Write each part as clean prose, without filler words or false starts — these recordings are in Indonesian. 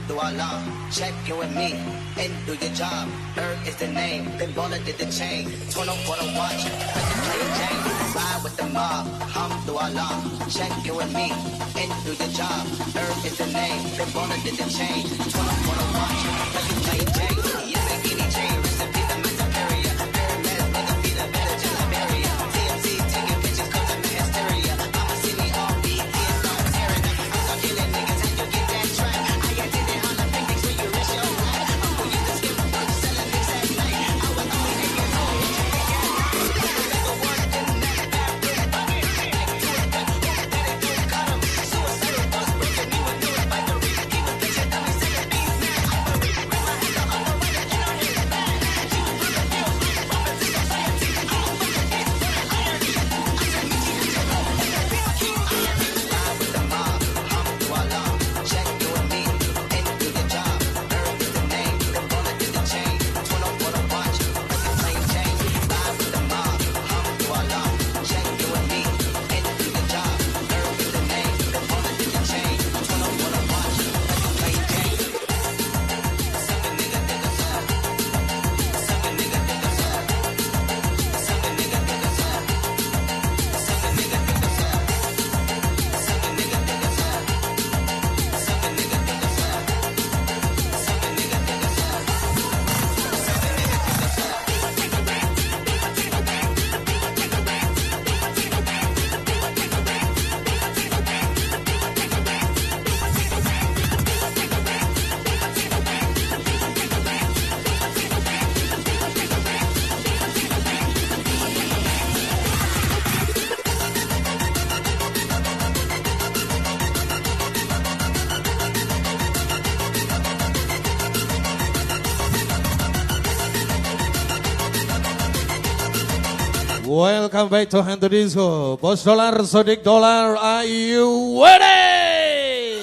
Alhamdulillah, check you and me and do your job. Earth is the name, then baller did the chain. Turn on for the watch, present plain Jane. Ride with the mob, Alhamdulillah, check you and me and do your job. Earth is the name, then baller did the chain. Turn on for the watch, present plain Jane. Yeah, Lamborghini chain, recipe the my superior. Hermes, nigga, be the better Jalaberia. TMZ taking pictures, cause I'm hysteria. I'ma see me all beat, kids all tearing up. I start killing niggas and you get that track. I did it on the picnics when you risk your life. Uncle, you just give a fuck, selling mix at night. I was only 8 years old, hit your big ass night. Nigga, one in that bathroom bucket. Back to it, but that it don't cut him. Suicidal thoughts breaking me with new advisory. He was bitching, dummy, saying beef, man, ivory. With my hands on underwriter and on his back. She was with the deals, like bumpers in society. I'm a fucking hit, what an irony. I said, Michi, I said, oh, and that bitch king irony. Ride with the mob, Alhamdulillah, check you and me and do your job. Earth is the name, the baller did the chain. Turn on for the watch, present plain Jane. Ride with the mob, Alhamdulillah, check you and me and do your job. Earth is the name, the baller did the chain. Turn on for the watch, present plain Jane. Suck a nigga, nigga, suck. Suck a nigga, nigga, suck. Suck a nigga, nigga, suck. Suck a nigga, nigga, suck. Suck a nigga, nigga, suck. Suck a nigga, nigga, suck. Suck a nigga, nigga, suck. Suck a nigga, nigga, suck. Welcome back to Hand to Disco. Bos Dolar, Sodik Dolar, are you ready?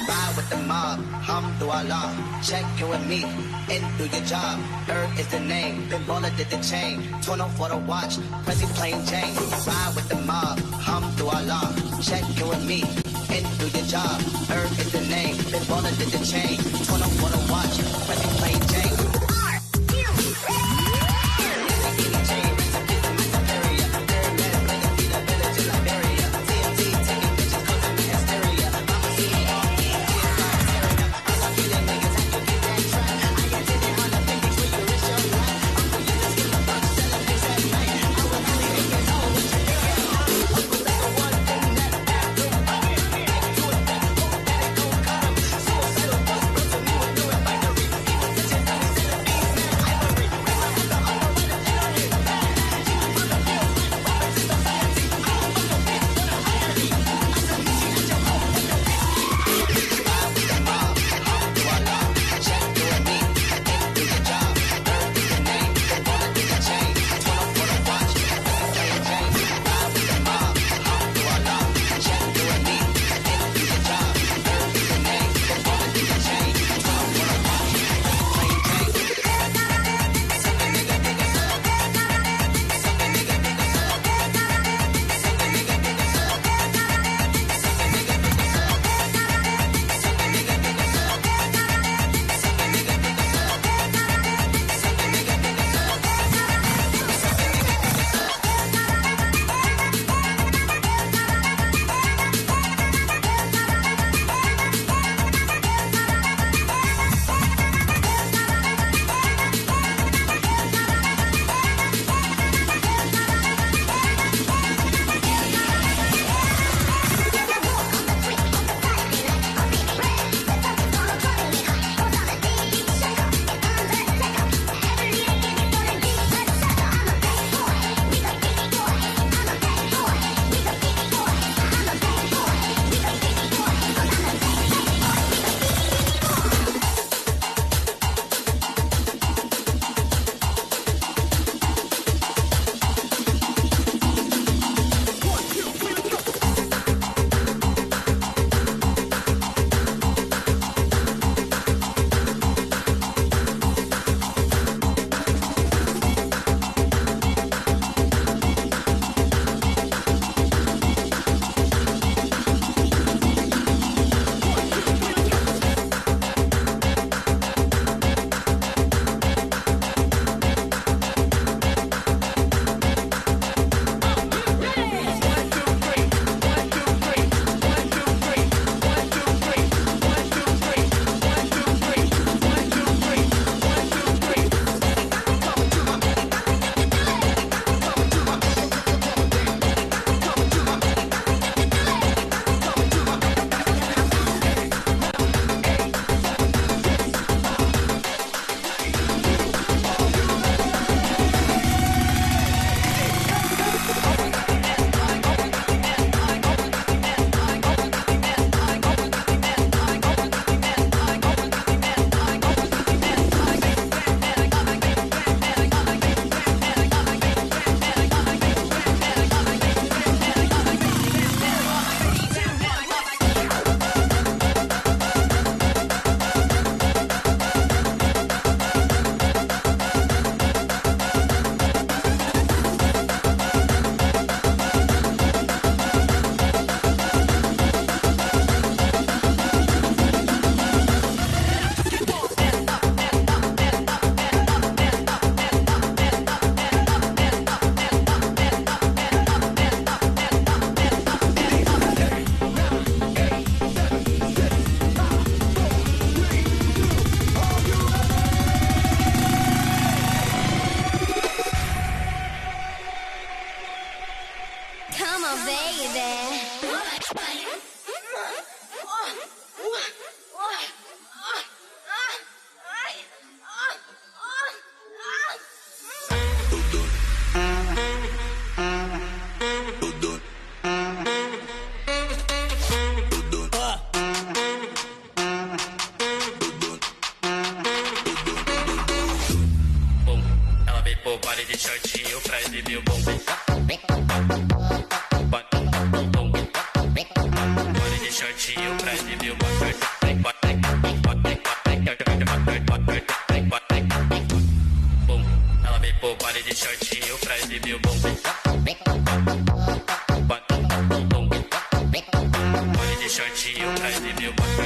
Ride with the mob, Alhamdulillah, check you and me and do your job. Earth is the name, then baller did the chain. Turn on for the watch, present plain Jane. Ride with the mob, Alhamdulillah, check you and me and do your job. Earth is the name, then baller did the chain. Turn on for the watch, present plain Jane. de shortinho pra exibir o bumbum. Bota o bumbum. Bora de shortinho pra exibir o bumbum. Ela vem pro body de shortinho pra exibir o bumbum. Bota o bumbum. Body de shortinho pra exibir o bumbum.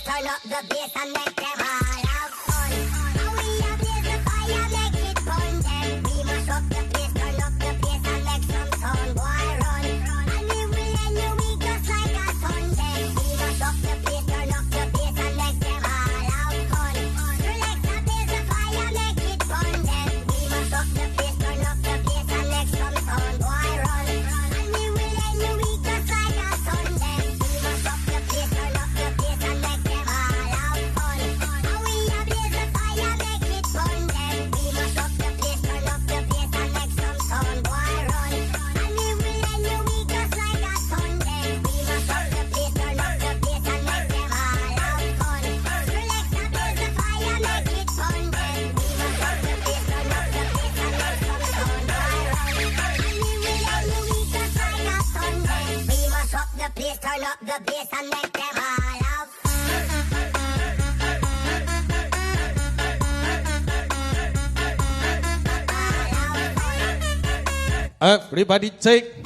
Turn up the bass and make them all have fun. We are blaze the fire, make it fun. Then we mash up the place, turn up the bass and make some sound. Boy, run. And we will end your week just like a Sunday. We mash up the place, turn up the bass and make them all have fun. Relax the blaze the fire, make it fun. Then turn up the bass and make them all have fun. Everybody take.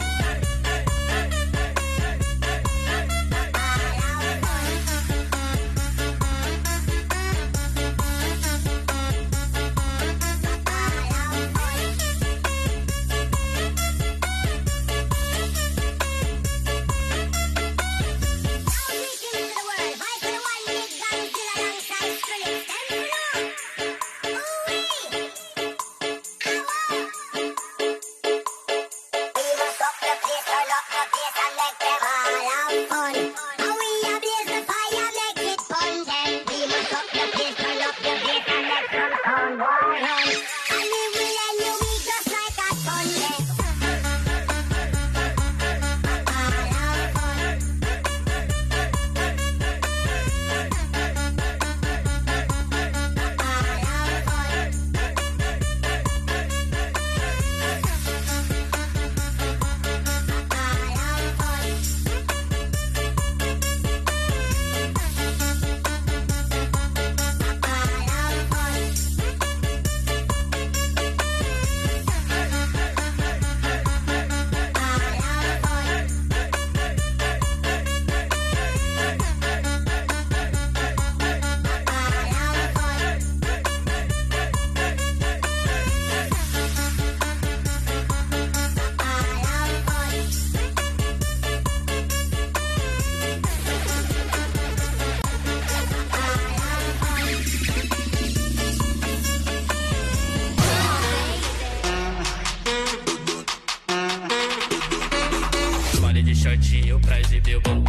shortinho pra exibir o bom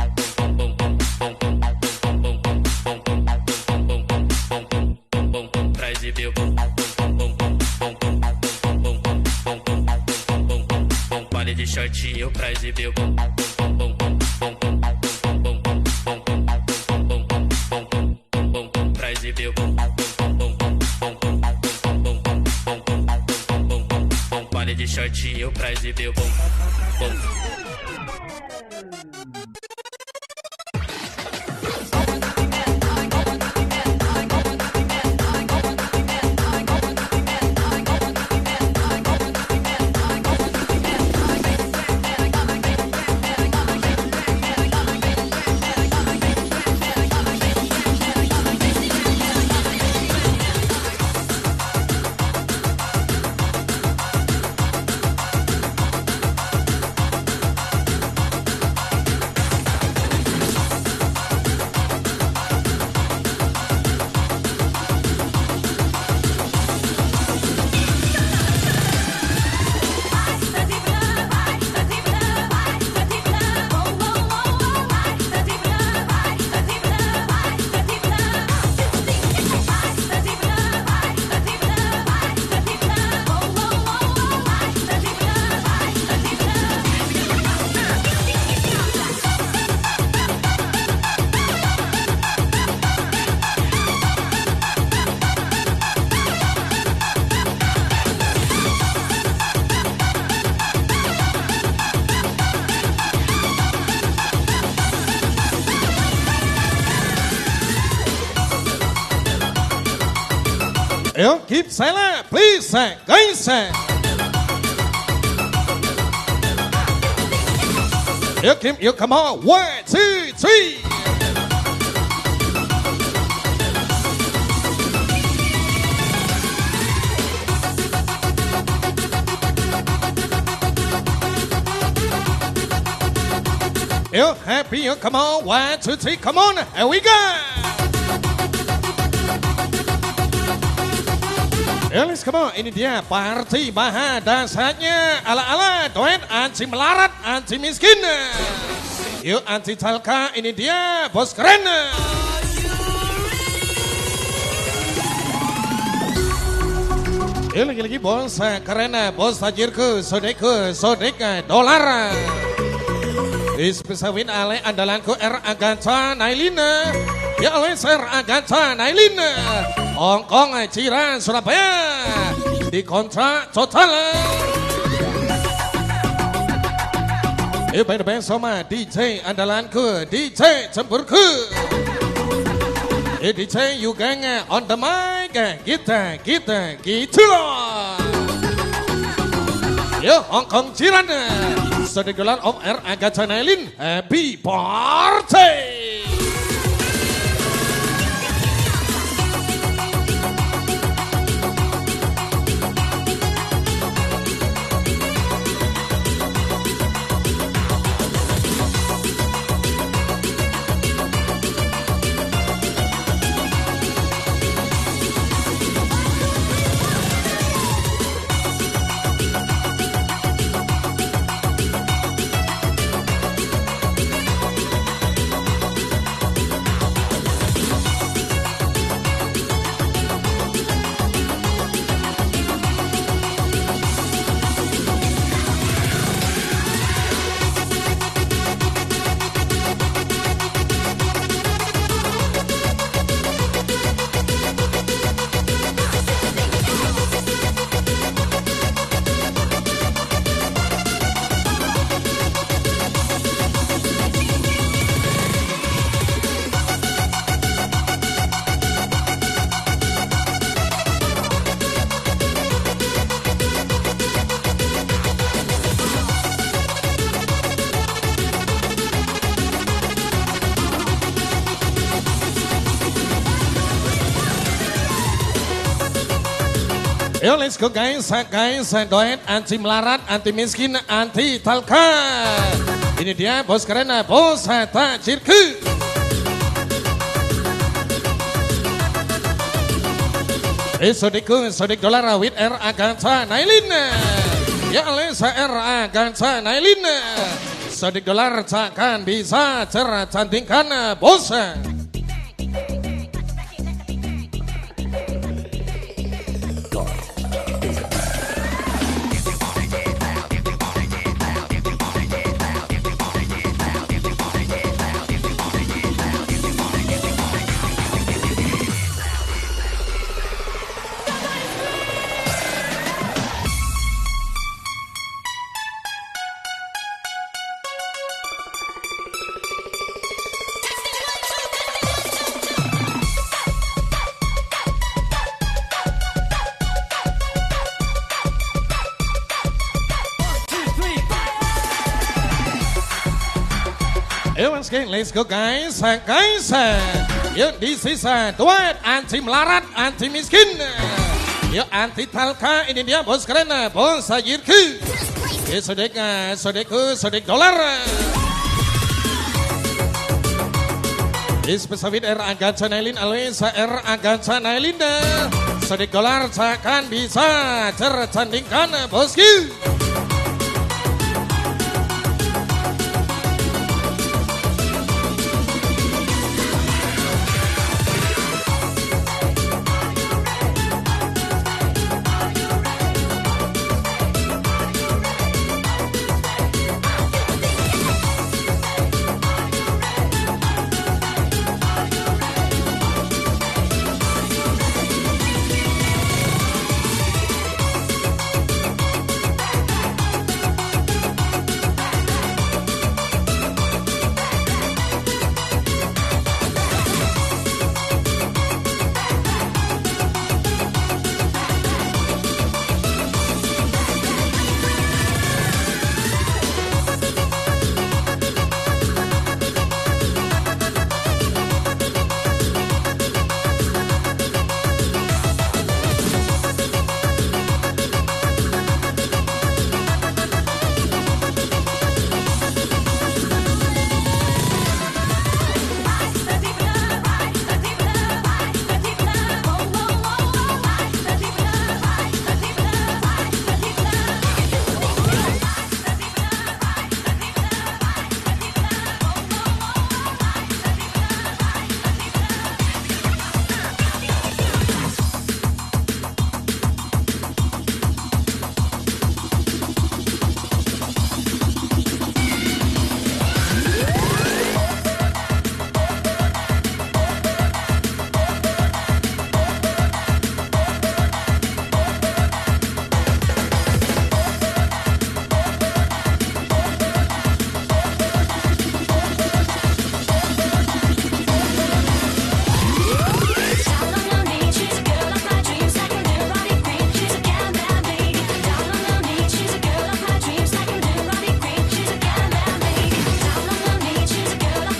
pra exibir o baile de shortinho pra exibir o pra exibir o baile de shortinho pra exibir o Eu keep silent, please, guys. You come on, 1, 2, 3. You happy? You come on, 1, 2, 3, come on, here we go. Elis, come on, ini dia party baha dasarnya ala-ala doen anti melarat, anti miskin. Yuk anti talka, ini dia bos keren. Yuk lagi-lagi bos keren, bos tajirku, sodek dolar. Ispesawin ale andalanku Agatha Nailina. Ya oleh Agatha Nailina. Hongkong, Ciran, Surabaya dikontrak total. By the band sama DJ andalanku, DJ Cempurku. DJ Yuganga on the mic, kita gitu loh. Yo Hong Kong Jiran, sedegelan of air Agatha Nailin, happy party. Yo let's go guys, doain anti melarat, anti miskin, anti talka. Ini dia bos keren, bos tajirku. Sodik dolar with R Agatha Nailin. Ya Alisa R Agatha Nailin. Sodik dolar takkan bisa cantingkan bos. Once again, let's go guys. Yo, this is duet anti melarat, anti miskin. Yo, anti talka, ini dia bos keren, bos tajirku. Yo, sodik dolar. Is pesawit R Agatha Nailin, Alisa R Agatha Nailin. Sodik dolar takkan bisa tertandingkan bosku.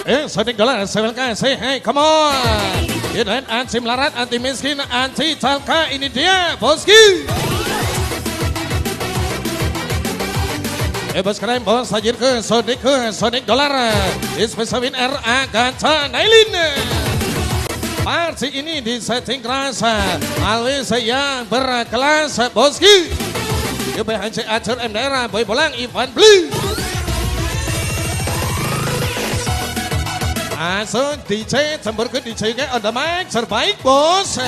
Sonic Dollar, silakan say hey, come on. Dan anti melarat, anti miskin, anti talka, ini dia Boski. Bos keren bos sajir ke Sonic Dollar. Spesial win RA Gacha Nailin. Parti ini di setting keras. Always yang berkelas Boski. BHC Acer M Daerah, Boy Bolang, Ivan Bli. Langsung DJ, cembur ke DJ on the mic, terbaik bos.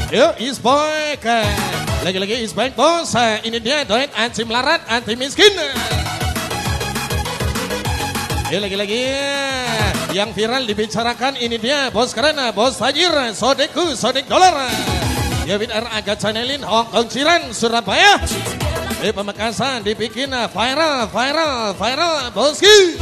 Yuk, is back. Lagi-lagi is back bos. Ini dia doit anti melarat, anti miskin. Yuk lagi-lagi yang viral dibicarakan ini dia bos karena bos Fajir, Sonic Dollar. Ya win RA Gacha Nailin, Hong Kong Ciran, Surabaya. Di Pamekasan dibikin viral boski.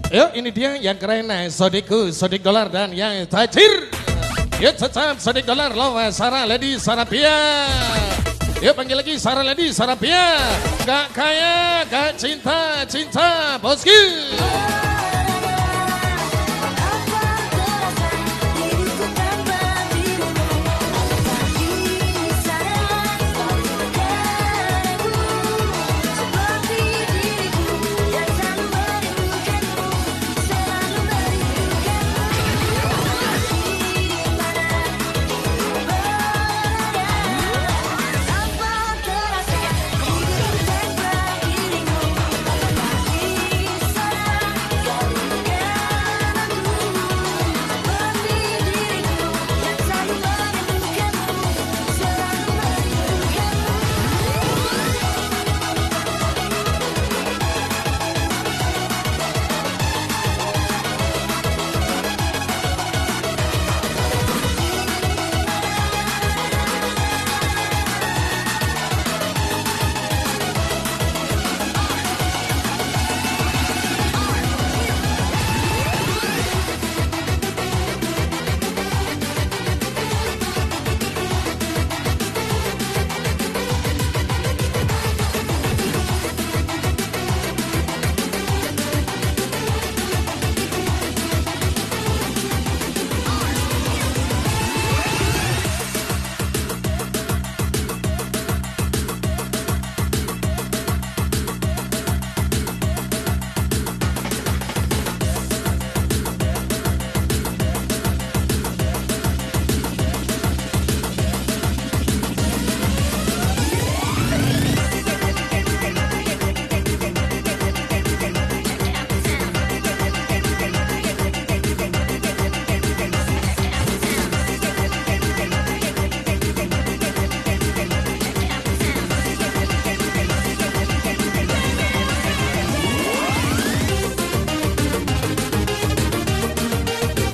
Yuk ini dia yang keren Sonic Dollar dan yang tajir. Yuk tetap Sonic Dollar lawan Sarah Lady Sarapia. Yuk panggil lagi Sarah Lady Sarapia. Gak kaya, gak cinta boski.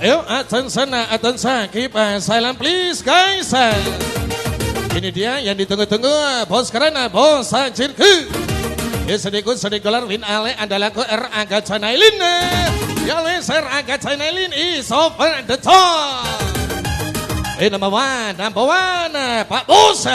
Ayo, attention, keep silent please guys. Ini dia yang ditunggu-tunggu, bos keren, bos Sajirku. Ya sedikit dolar win ale adalah ke Aga Chanailin. Ya les Aga Chanailin is over the top. Number one, Pak Bos.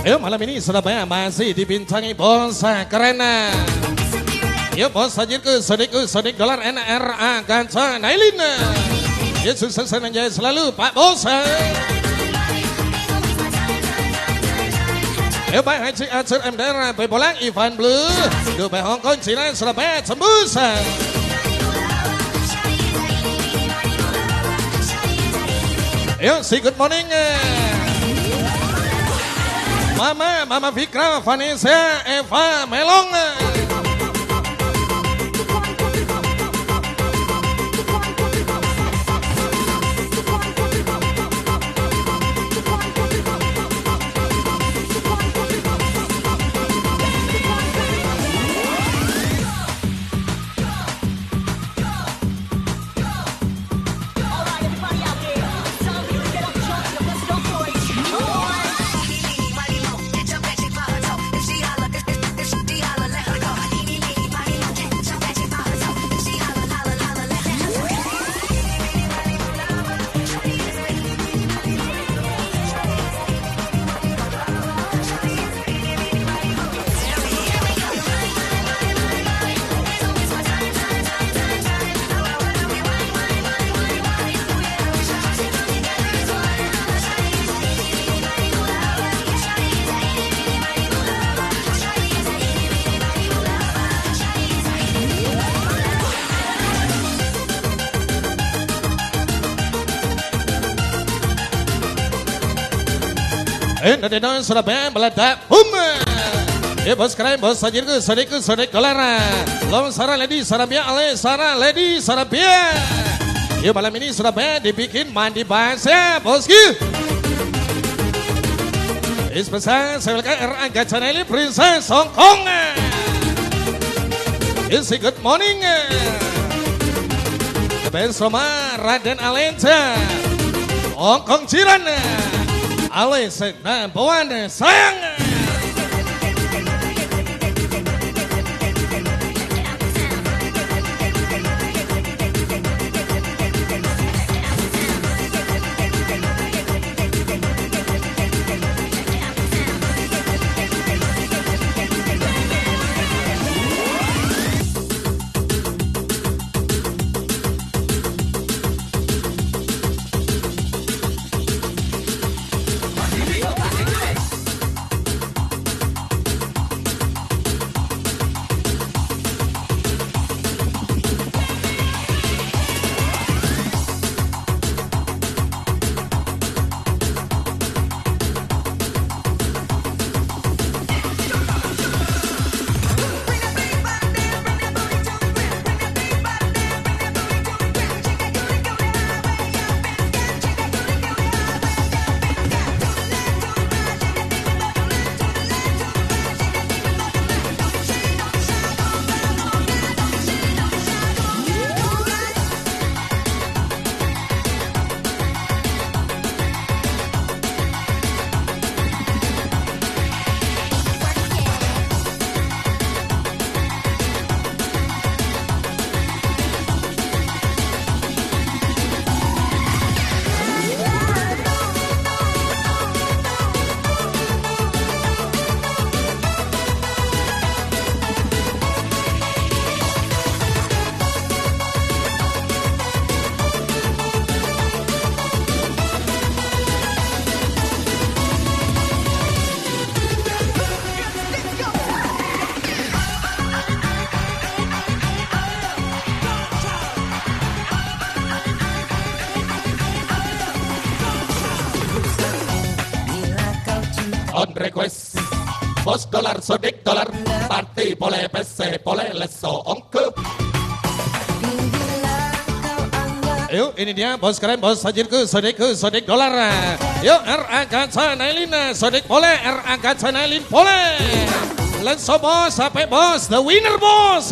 Ayo malam ini Surabaya masih dibintangi bos keren. Yuk bos Sajirku, sodik dolar NRA Ganca Nailin. Ya sukses dan jaya selalu Pak Bos. Ayo Pak Haji Acur MDR, Bolang Ivan Blue, Dubai Hong Kong, Cina, Surabaya, Cembus. Ayo say good morning. Mama Fikra, Vanessa, Eva, Melong. Dari tahun Surabaya meledak ya bos keren bos Sajirku sodik dolar Lom Sarah Lady Sarabia Ale Sarah Lady Sarabia. Ya malam ini Surabaya dibikin mandi bahasa bosku. Spesial saya welcome RA Gacanelli Princess Hong Kong. Say good morning. Ben Soma Raden Alenca Hong Kong Jiran. Ale senang bawaannya sayang. request. Bos dolar, sodik dolar, party boleh PC, boleh leso ongke. Yuk ini dia bos keren, bos sajirku, sodik dolar. Yuk RA Gacha Nailin, sodik boleh, RA Gacha Nailin boleh. Leso bos, sampai bos, the winner bos.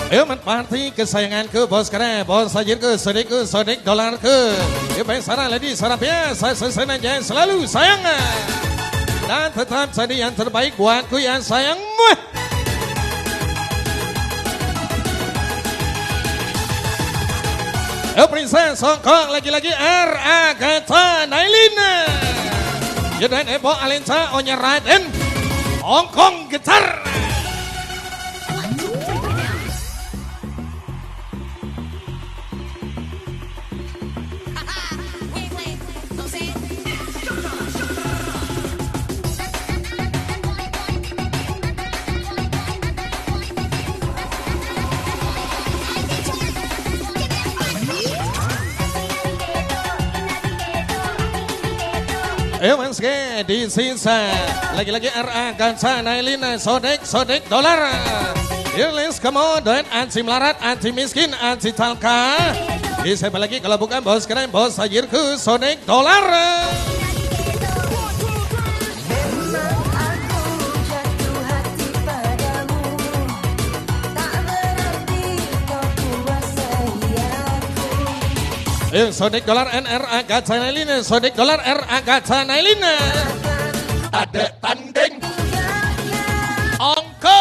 Ayo party kesayanganku, bos keren, bos sajirku, sodik dolarku. Yuk baik sarah lady, sarah biasa, saya jangan selalu sayang. Dan tetap jadi yang terbaik buatku yang sayangmu. Ayo princess, songkok lagi-lagi RA Gacha Nailin. Yaudah Ebo Alenca, Onya Raden, Hongkong Getar. Ayo mas ke di sisa lagi-lagi RA Gacha Nailin, sodik dolar. Here let's come on, dan anti melarat, anti miskin, anti talka. Bisa lagi kalau bukan bos keren, bos sajirku, sodik dolar. Sodik dolar NRA Gacha Nailin, sodik dolar RA Gacha Nailin. Ada tanding ongko.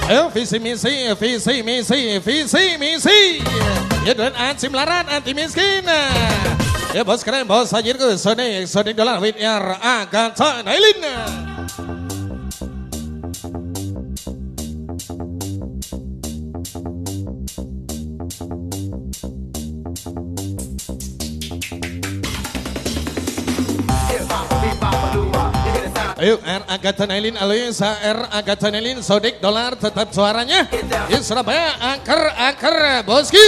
Ayo visi misi. Ya dan anti melarat, anti miskin. Ya bos keren, bos sajirku, Sonic dolar with air Agatha Nailin. Ayo R Agatha Nailin, Aloysa R Agatha Nailin, Sodik dolar tetap suaranya. Di Surabaya angker bosku.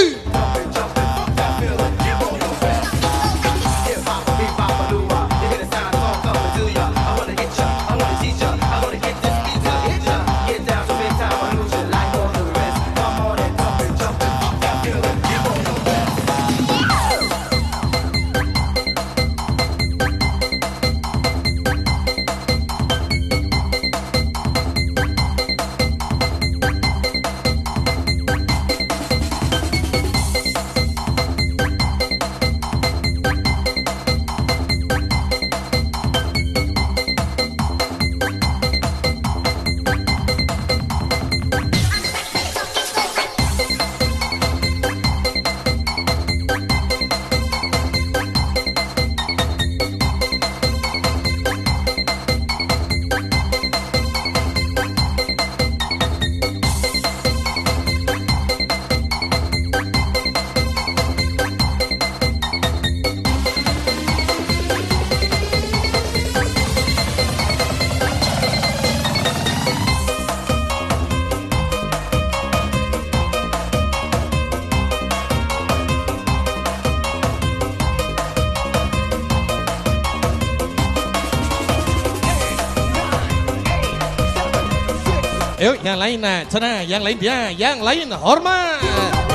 Yuk yang lain cina, yang lain dia, yang lain hormat.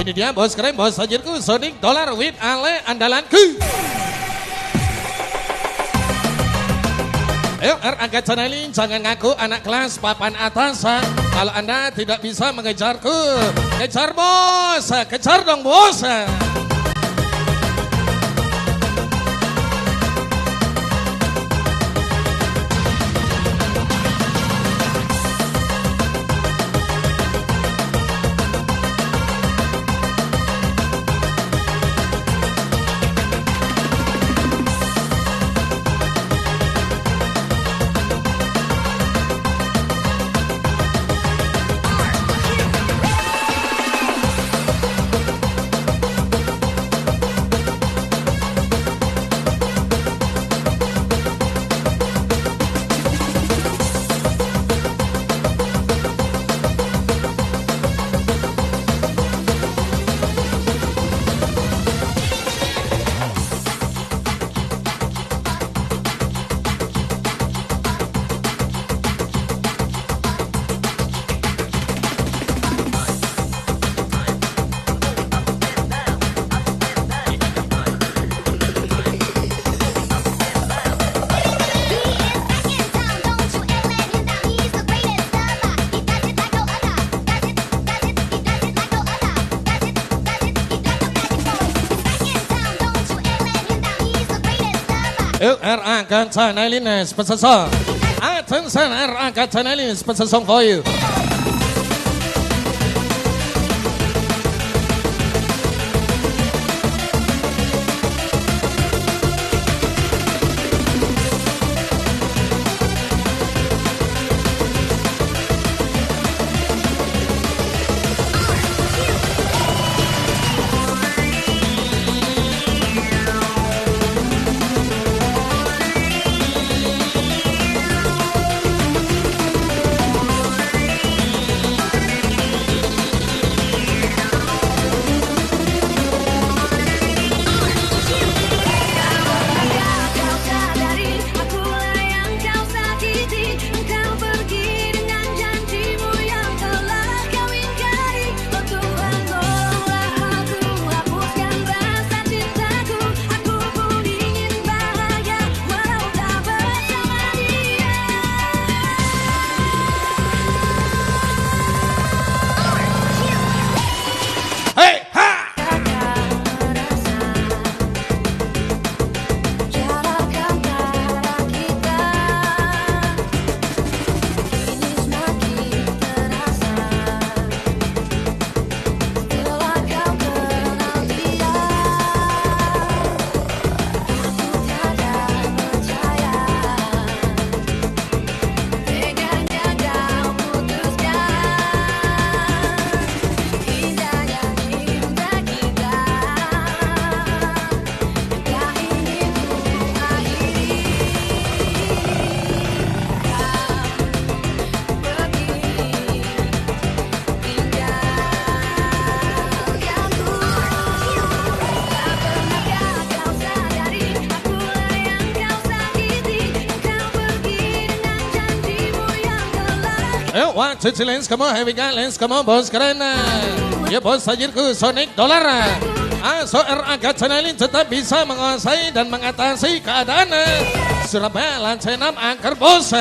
Ini dia bos keren, bos sajirku, Sonic dolar with Ale andalanku. Ayo R Agatha Nailin, jangan ngaku anak kelas papan atas. Kalau Anda tidak bisa mengejarku, kejar bos, kejar dong bos. Yuk R Agatha Nailin, special song. Attention R Agatha Nailin, special song for you. one, two, three, let's come on, here we go, let's come on, bos keren. Ya bos sajirku Sonic Dollar. ASOR agak channelin tetap bisa menguasai dan mengatasi keadaan. Surabaya lantai 6 angker bos.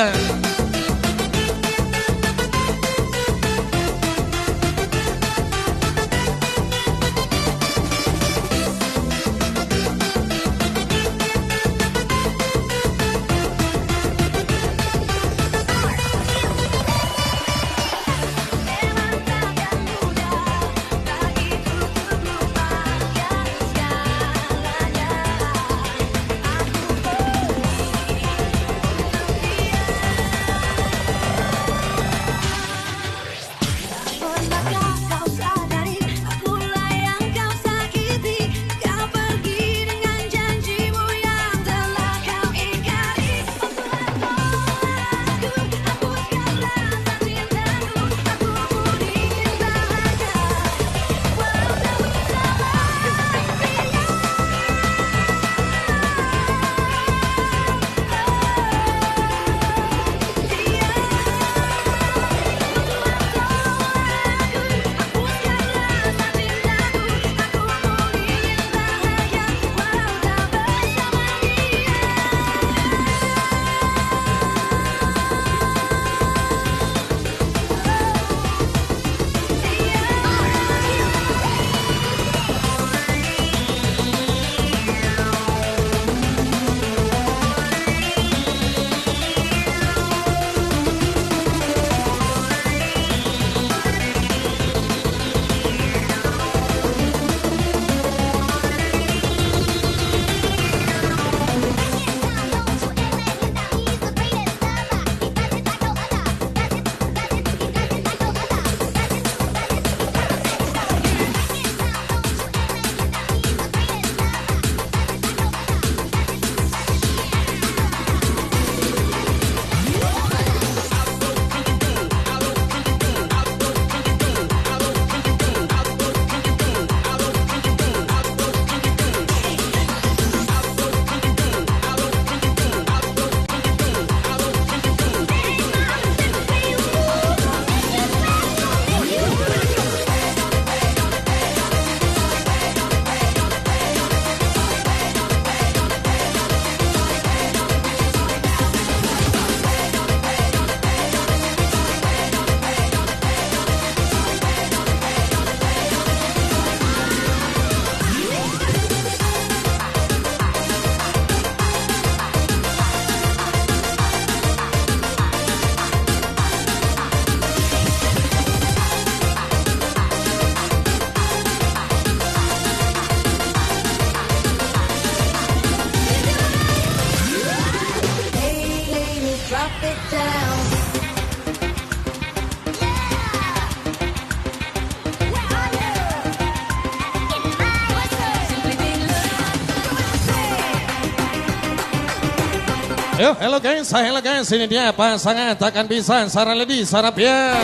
Yo, hello guys, ini dia pasangan takkan bisa Sarah Lady, Sarah Pia.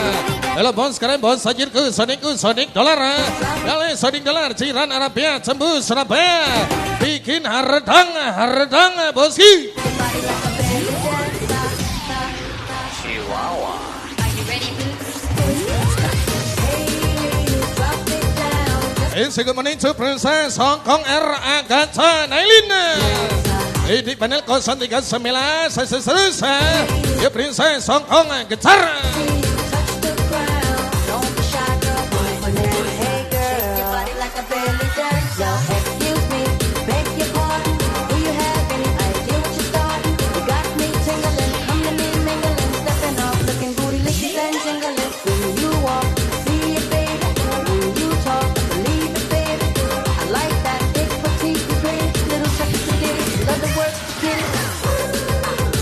Hello bos, keren bos, sajirku, Sonic Dollar. Yale, Sonic Dollar, Ciran Arabia, Cembu, Surabaya. Bikin haredang, boski. Chihuahua. It's a good morning to Princess Hong Kong R. Agatha Nailin. Di panel 039 saya serius ya Princess Hong Kong getar.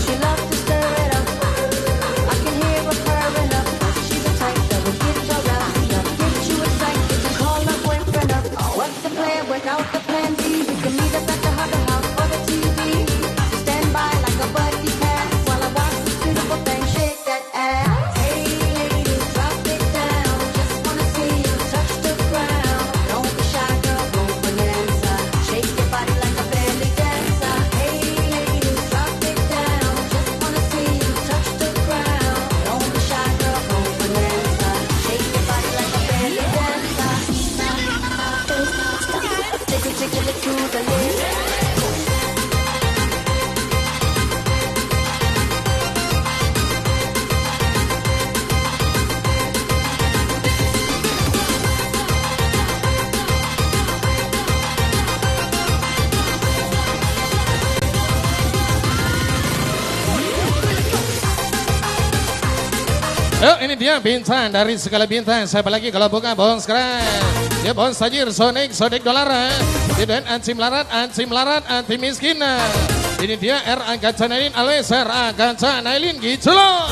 She loves to stir it up. I can hear her purring up. Yuk ini dia bintang dari segala bintang. Siapa lagi kalau bukan Bos Keren. Ya Bos Tajir, Sonic Dolar. Tidak anti melarat, anti miskin. Ini dia R.A. Gancanailin alias R.A. Gancanailin gitu loh.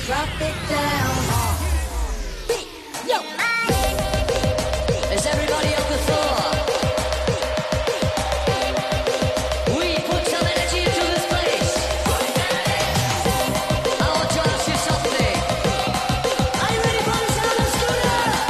Drop it down. Yo. Is everybody on the floor? We put some energy into this place. I want to ask you something. Are you ready for the sound of Scooter?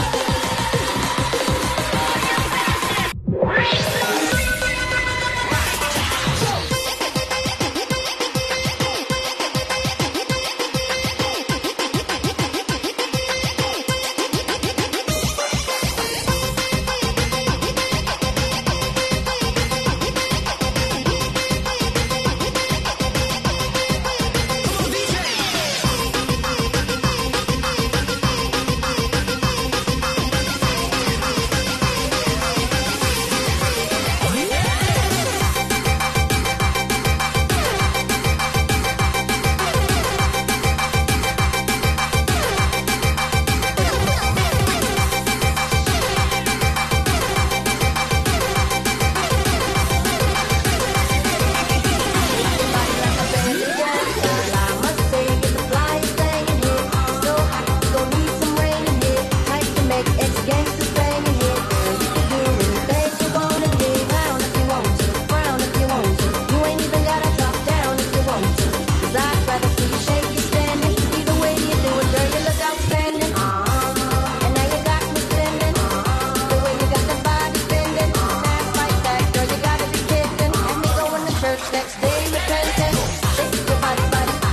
Next day, repentant. Shake your body,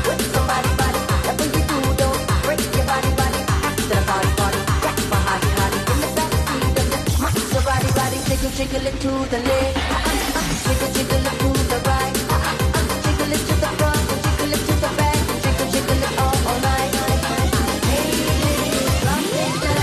with somebody, body. Whatever you do, don't break your body. After the party, rock my hottie. In the backseat of the rock your body. Jiggle it to the left. Jiggle it to the right. Jiggle it to the front, jiggle it to the back. Jiggle it all night. Hey, drop it down.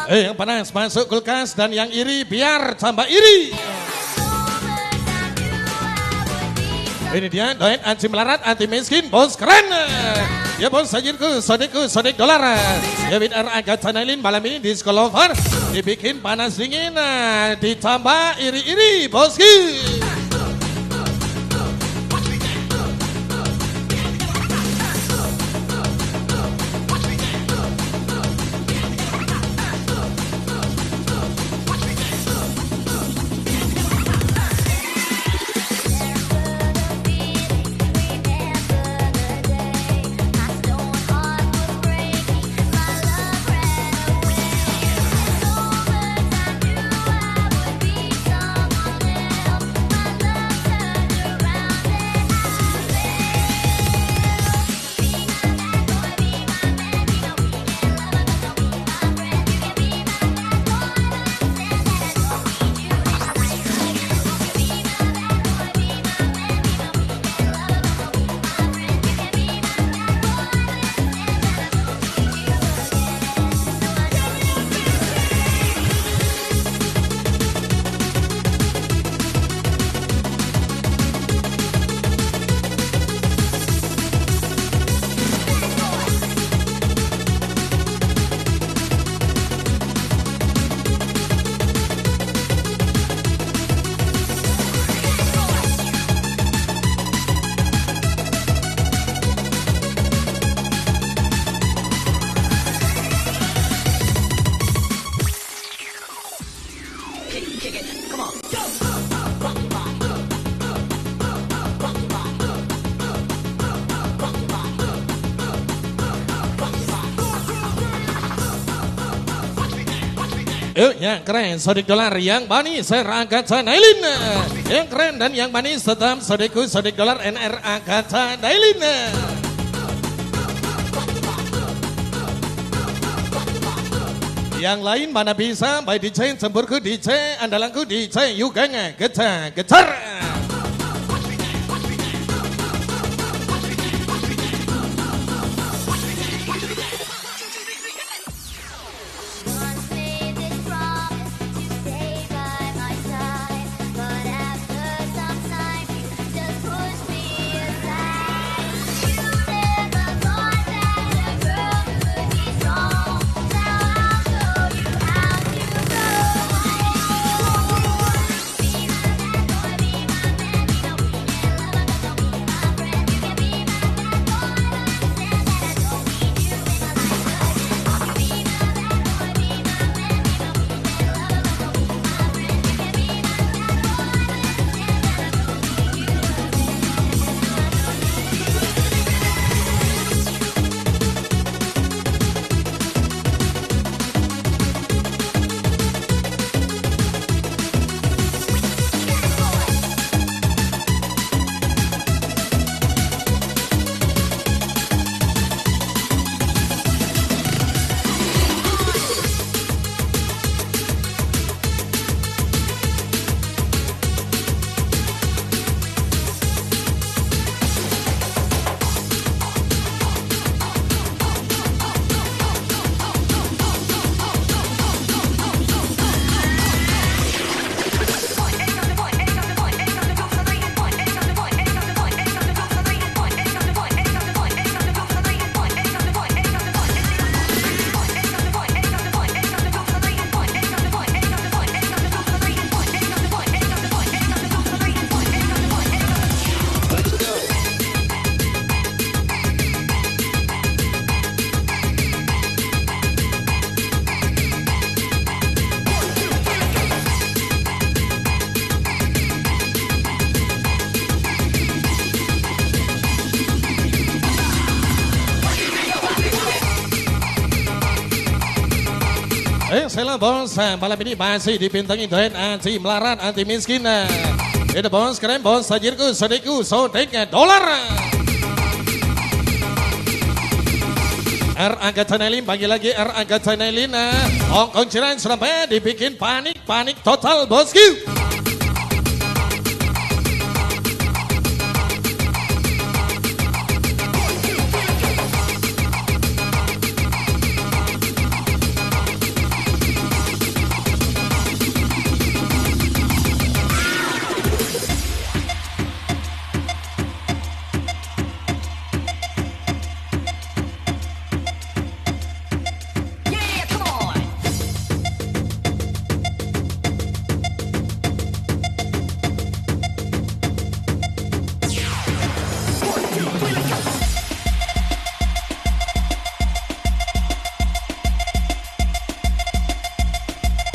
Yang panas masuk kulkas dan yang iri biar tambah iri. Ini dia doain anti melarat, anti miskin, Bos Keren. Ya Bos Sajirku, Sodik Dolar. Ya Bid R.A. Gancanailin malam ini di Skolover dibikin panas dingin, ditambah iri-iri, Boski. Yang keren sodik dolar, yang bani Ser Agatha Dailin. Yang keren dan yang bani tetap sodikku sodik dolar NR Agatha Dailin. Yang lain mana bisa, baik DJ sempurku DJ, andalanku DJ Yuganga getar. Once made this promise to stay by my side, but after some time you just pushed me aside. You never thought that a girl could be strong. Now I'll show you how to go. Be my bad boy, be my man, be my weekend lover, but don't be my friend. You can be my bad boy, understand that I don't need you in my life again. You be my bad boy, be my man, be my weekend lover, but don't be my friend. You can be my bad boy, understand that I don't need you in my life again. Salam bos, malam ini masih dipintangi duet anti melarat, anti miskin. Itu bos, keren bos, sajirku, sodikku, sodiknya dolar. R Agatha Dailin, bagi lagi R Agatha Dailin. Hongkong Ciran Surabaya dibikin panik total bosku.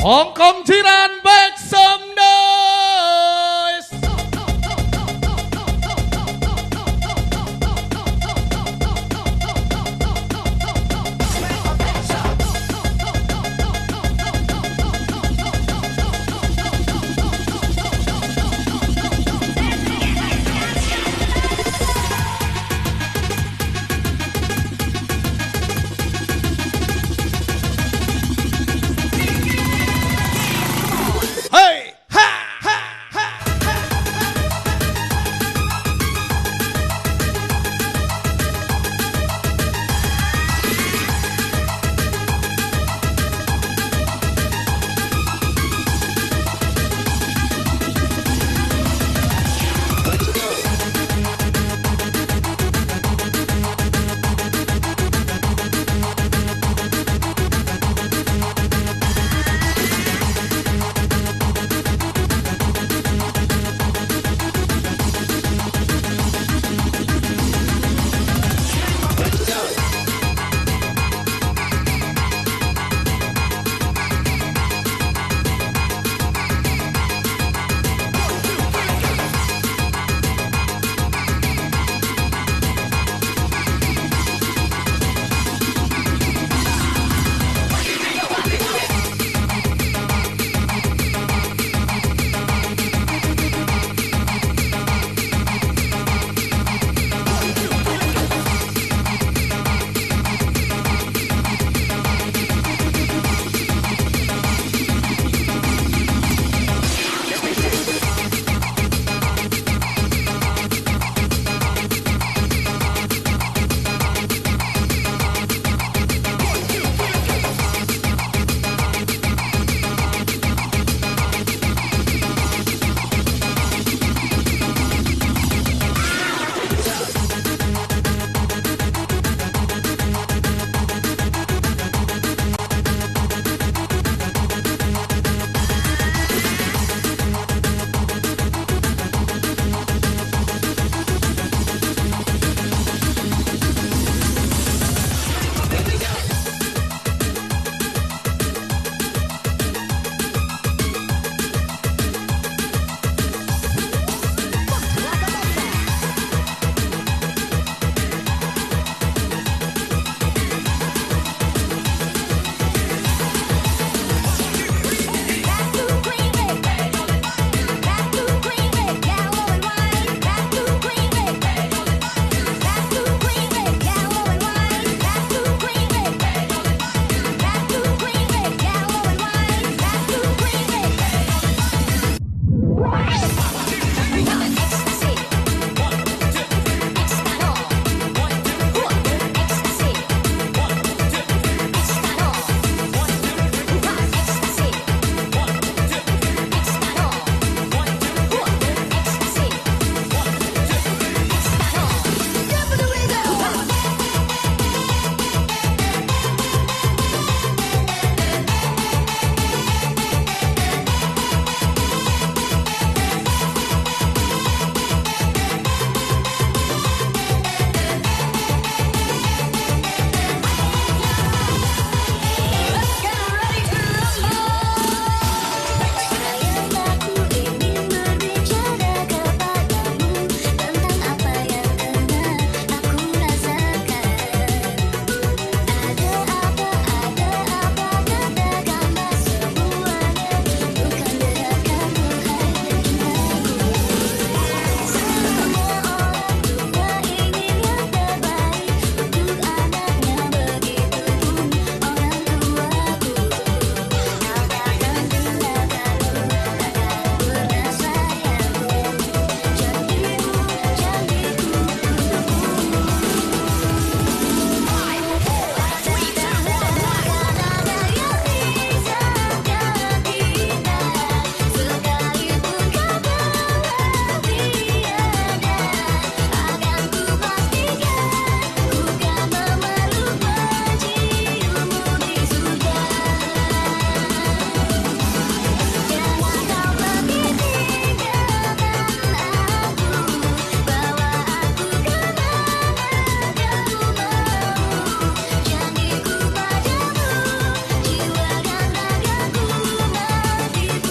Hong Kong Jiran, make some noise.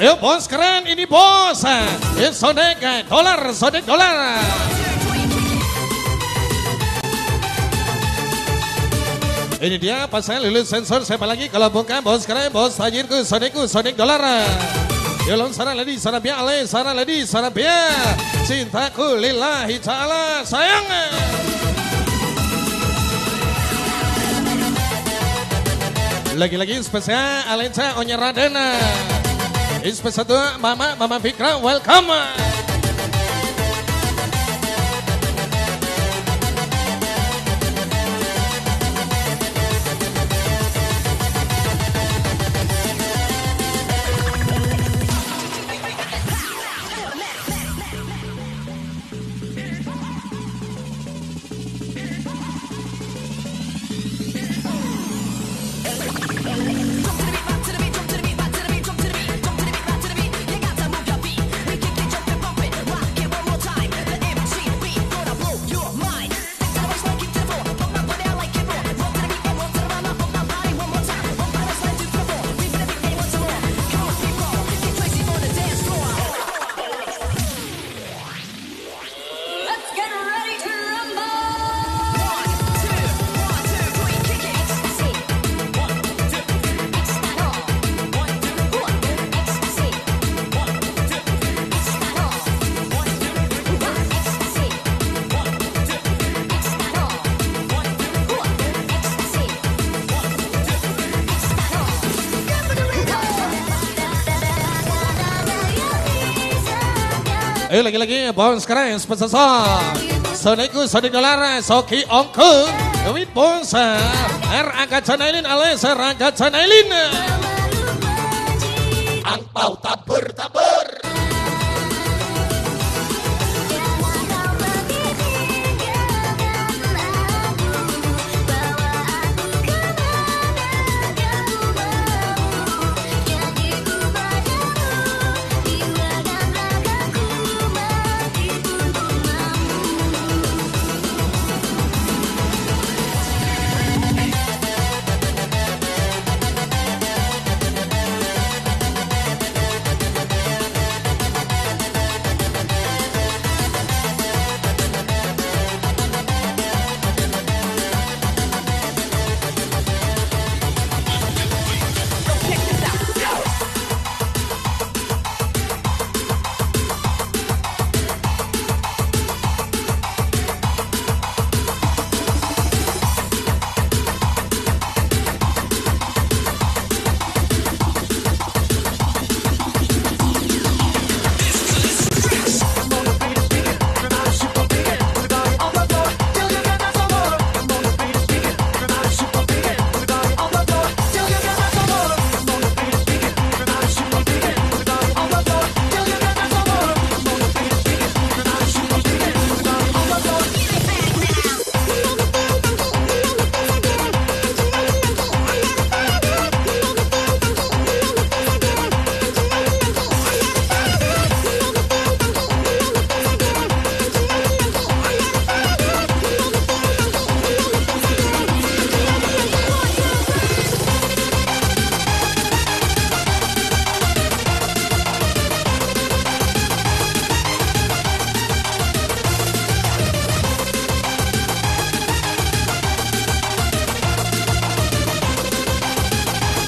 Ayo bos keren ini bos. Sodek dolar, sodek dolar. Ini dia pas saya lulus sensor siapa lagi kalau bukan bos keren bos tajirku sodek dolar. Yolong Sarah lady Sarah biar ale Sarah lady Sarah biar cintaku lillahi ta'ala sayang. Lagi-lagi spesial Alenca Onya Radena. Spesial tuh Mama Fikra welcome. Ayo lagi-lagi bos keren spesial Soniku Sodik dolar Soki Ongku Duit bos R.A. Gacanailin alias R.A. Gacanailin Angpau tabur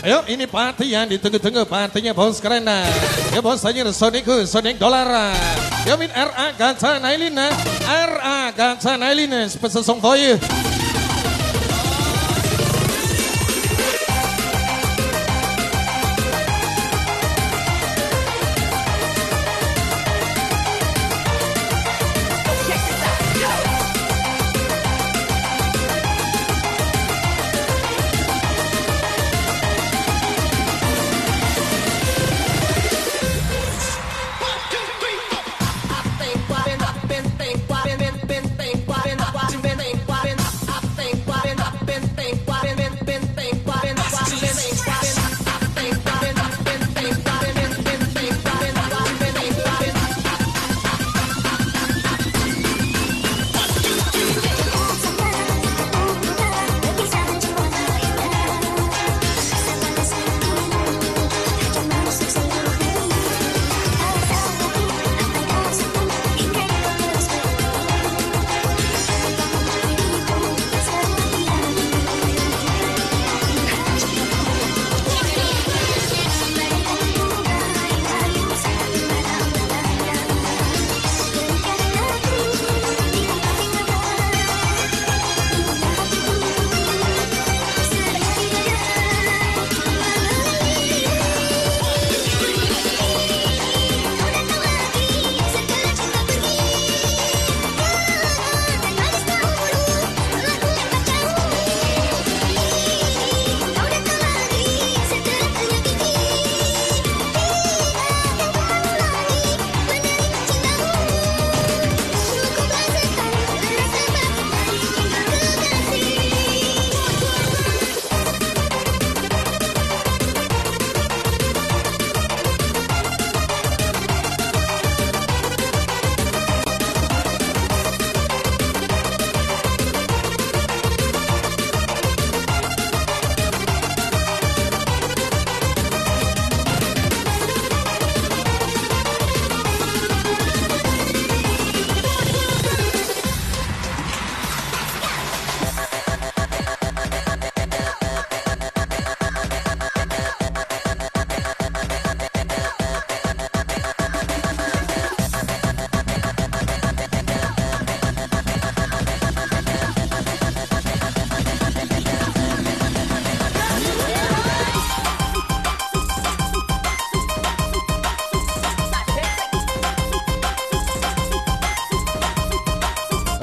Ayo ini party yang ditunggu-tunggu partinya bos keren. Ya bos aja Soniku Sonic dolar. Ya min R.A. Gacanailin R.A. Gacanailin spesial song for you.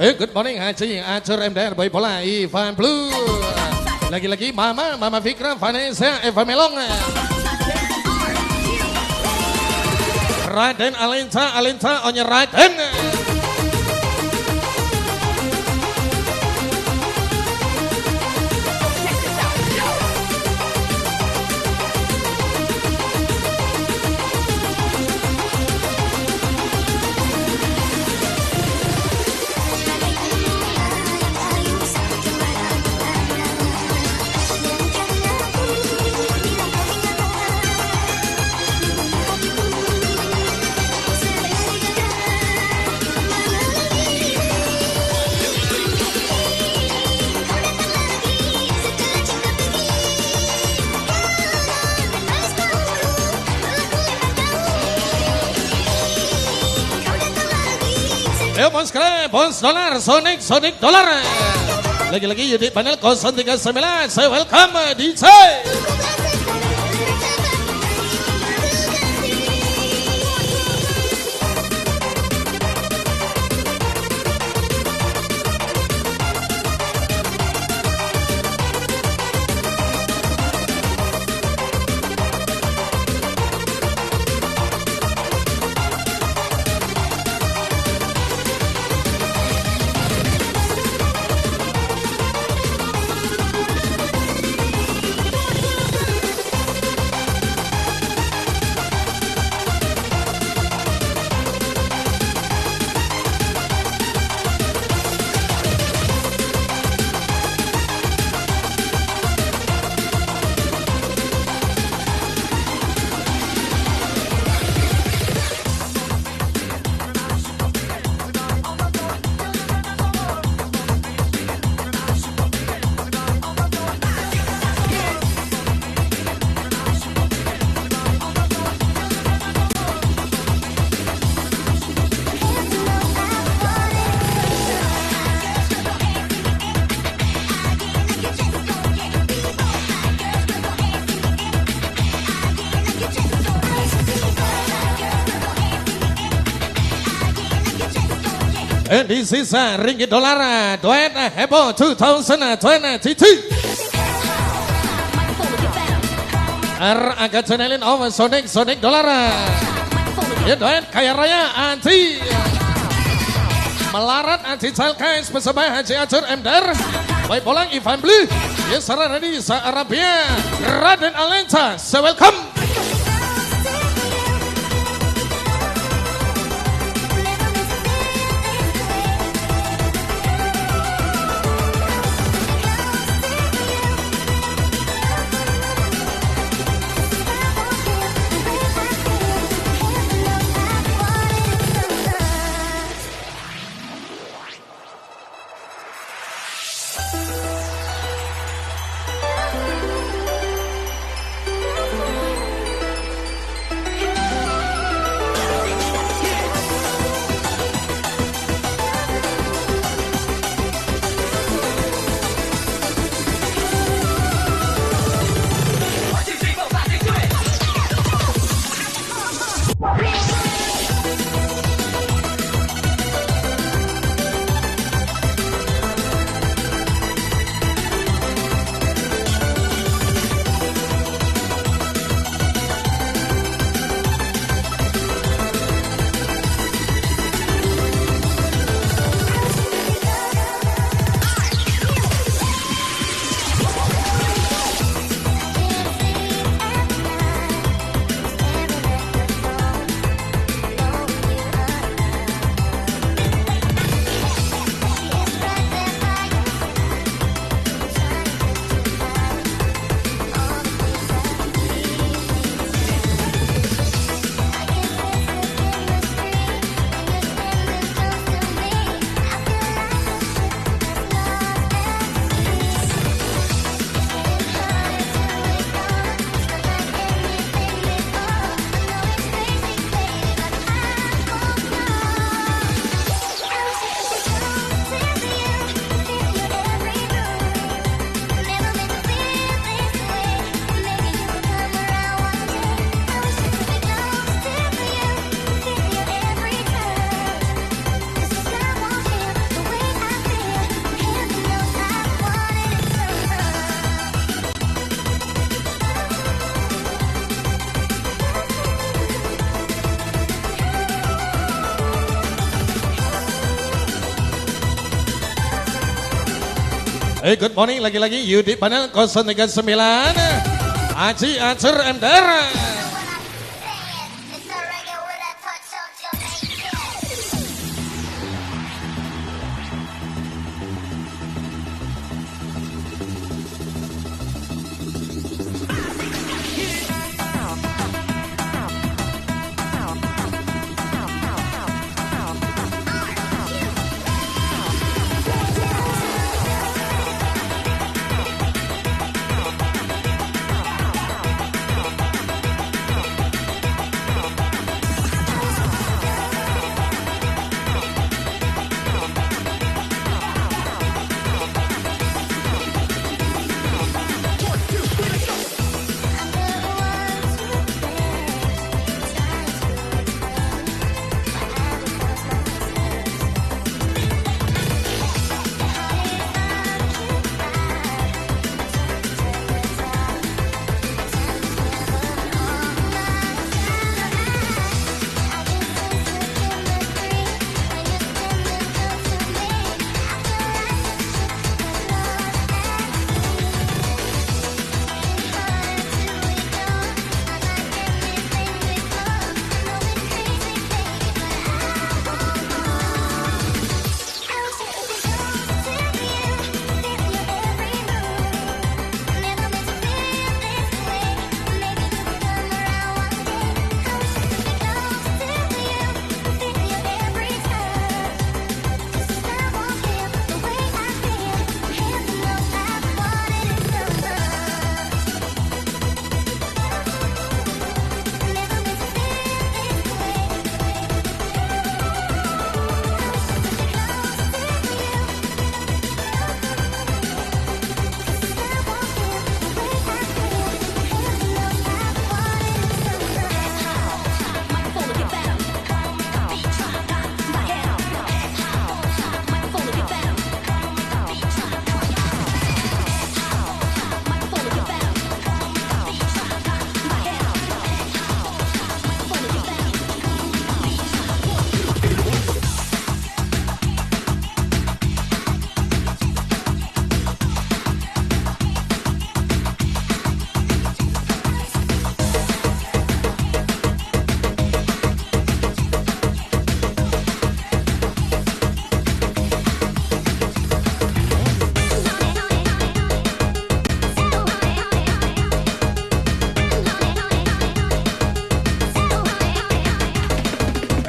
Good morning Haji Acur MDR Boy Pola Ivan Blue. Lagi-lagi Mama Fikra Vanessa Eva Melong. Raden Alinta onye Raden. Ayo bos keren, bos dolar, Sonic dolar. Lagi-lagi unit panel 039, saya welcome DJ. This is ringgit dolar duet heboh 2022. Agak channelin over Sonic dolar. Ya duet kaya raya anti melarat anti Chalkais bersama Haji Acur MDR Boy Polang Ivan Blue. Ya Sarah Radi Sa Arabia Raden Alinta. So welcome. Good morning lagi-lagi Yudi panel 039 Aji Acur MDR. It's a reggae with a touch of Jamaican.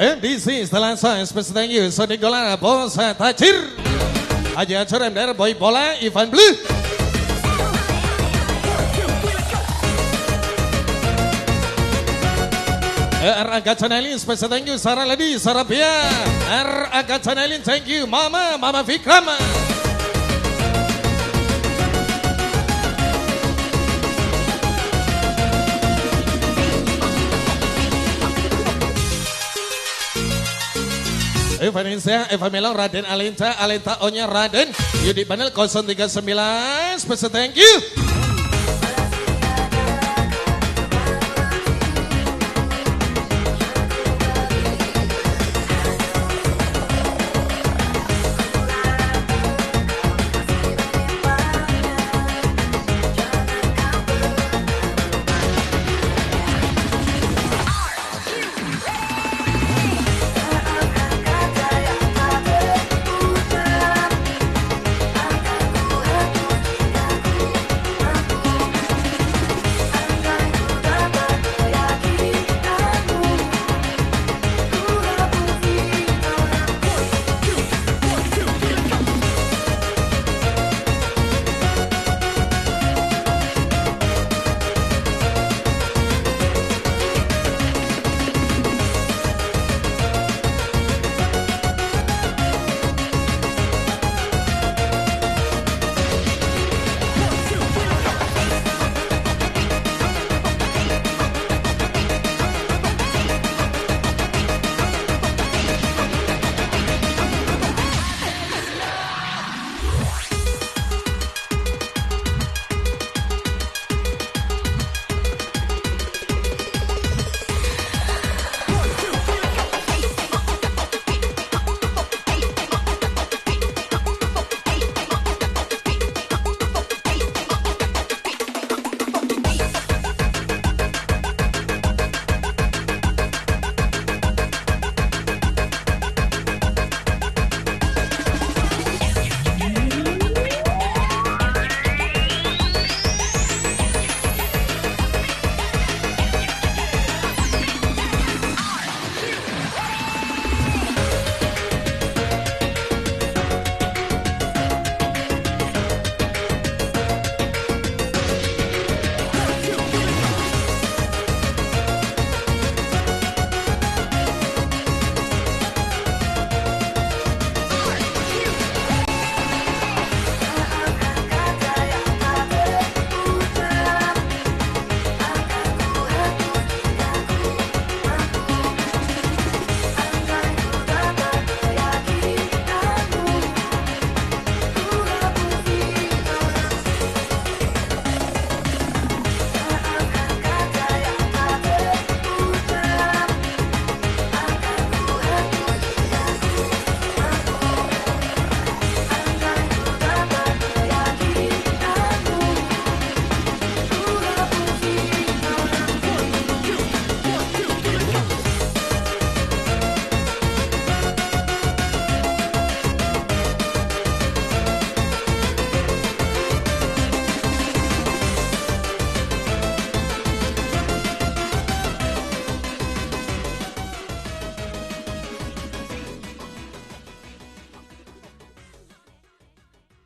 MDC setelah saya special thank you Sonic Gola Bos Tajir Aji Acur MDR Boy Bola Ivan Blue R. Aga Chanelin special thank you Sarah Lady Sarah Pia R. Aga Chanelin thank you Mama Vikram. Vanessa, Eva Melang, Raden Alinta, Alinta Onya Raden, Yudi Panel 039, special thank you.